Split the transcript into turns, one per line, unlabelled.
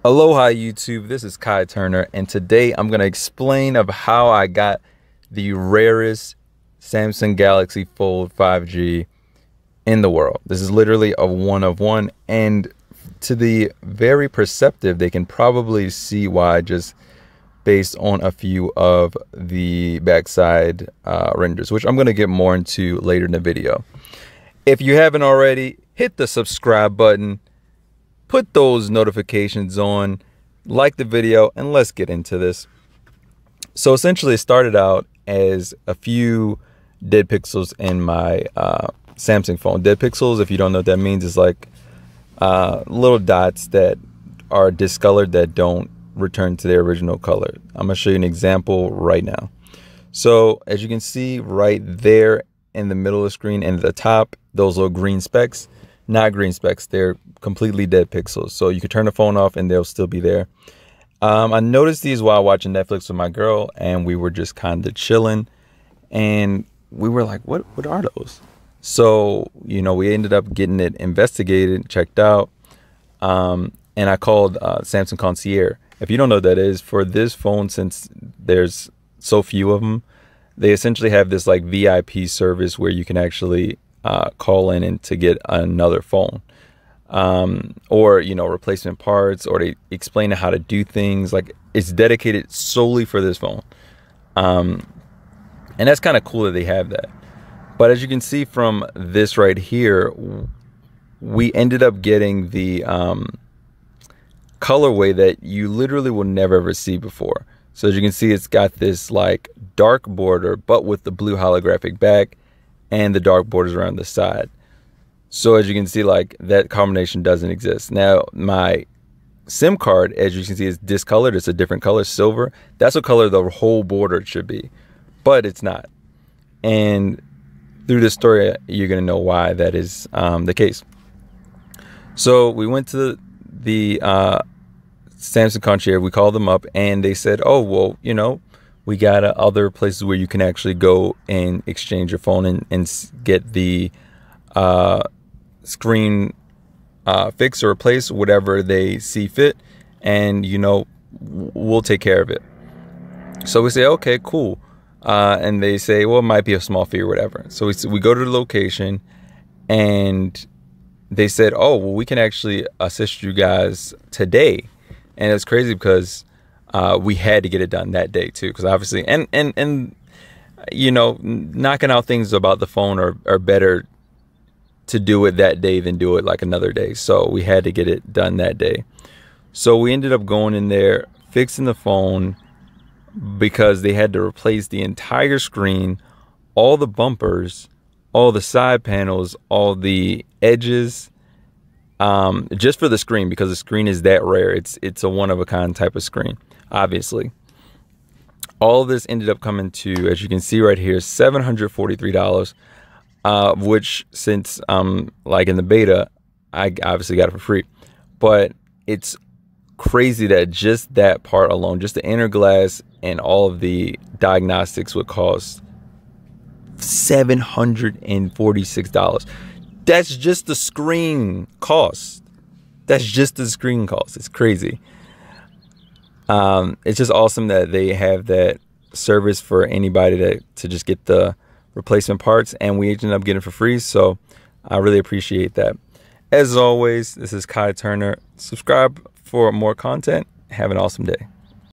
Aloha YouTube, this is Khi Turner, and today I'm going to explain of how I got the rarest Samsung Galaxy Fold 5G in the world. This is literally a one of one, and to the very perceptive, they can probably see why just based on a few of the backside renders, which I'm going to get more into later in the video. If you haven't already, hit the subscribe button. Put those notifications on, like the video, and let's get into this. So essentially it started out as a few dead pixels in my Samsung phone. Dead pixels, if you don't know what that means, is like little dots that are discolored that don't return to their original color. I'm gonna show you an example right now. So as you can see right there in the middle of the screen and at the top, those little green specks, not green specks, they're completely dead pixels. So you can turn the phone off and they'll still be there. I noticed these while watching Netflix with my girl, and we were just kind of chilling, and we were like, what are those? So, you know, we ended up getting it investigated, checked out, and I called Samsung Concierge. If you don't know what that is, for this phone, since there's so few of them, they essentially have this like VIP service where you can actually call in and to get another phone, or, you know, replacement parts, or they explain how to do things. Like, it's dedicated solely for this phone. And that's kind of cool that they have that. But as you can see from this right here, we ended up getting the colorway that you literally will never ever see before. So as you can see, it's got this like dark border, but with the blue holographic back and the dark borders around the side. So as you can see, like, that combination doesn't exist. Now, my SIM card, as you can see, is discolored. It's a different color, silver. That's what color the whole border should be, but it's not. And through this story, you're going to know why that is the case. So we went to the Samsung Concierge. We called them up, and they said, oh, well, you know, we got other places where you can actually go and exchange your phone and get the screen fixed or replaced, whatever they see fit, and, you know, we'll take care of it. So we say, okay, cool. And they say, well, it might be a small fee or whatever. So we go to the location, and they said, oh, well, we can actually assist you guys today. And it's crazy because we had to get it done that day too, because obviously, and you know, knocking out things about the phone are better to do it that day than do it like another day. So we had to get it done that day. So we ended up going in there, fixing the phone, because they had to replace the entire screen, all the bumpers, all the side panels, all the edges, just for the screen, because the screen is that rare. It's a one-of-a-kind type of screen, obviously. All of this ended up coming to, as you can see right here, $743, which, since like in the beta, I obviously got it for free. But it's crazy that just that part alone, just the inner glass and all of the diagnostics, would cost $746. That's just the screen cost. That's just the screen cost. It's crazy. It's just awesome that they have that service for anybody to just get the replacement parts, and we ended up getting it for free. So I really appreciate that. As always, this is Khi Turner. Subscribe for more content. Have an awesome day.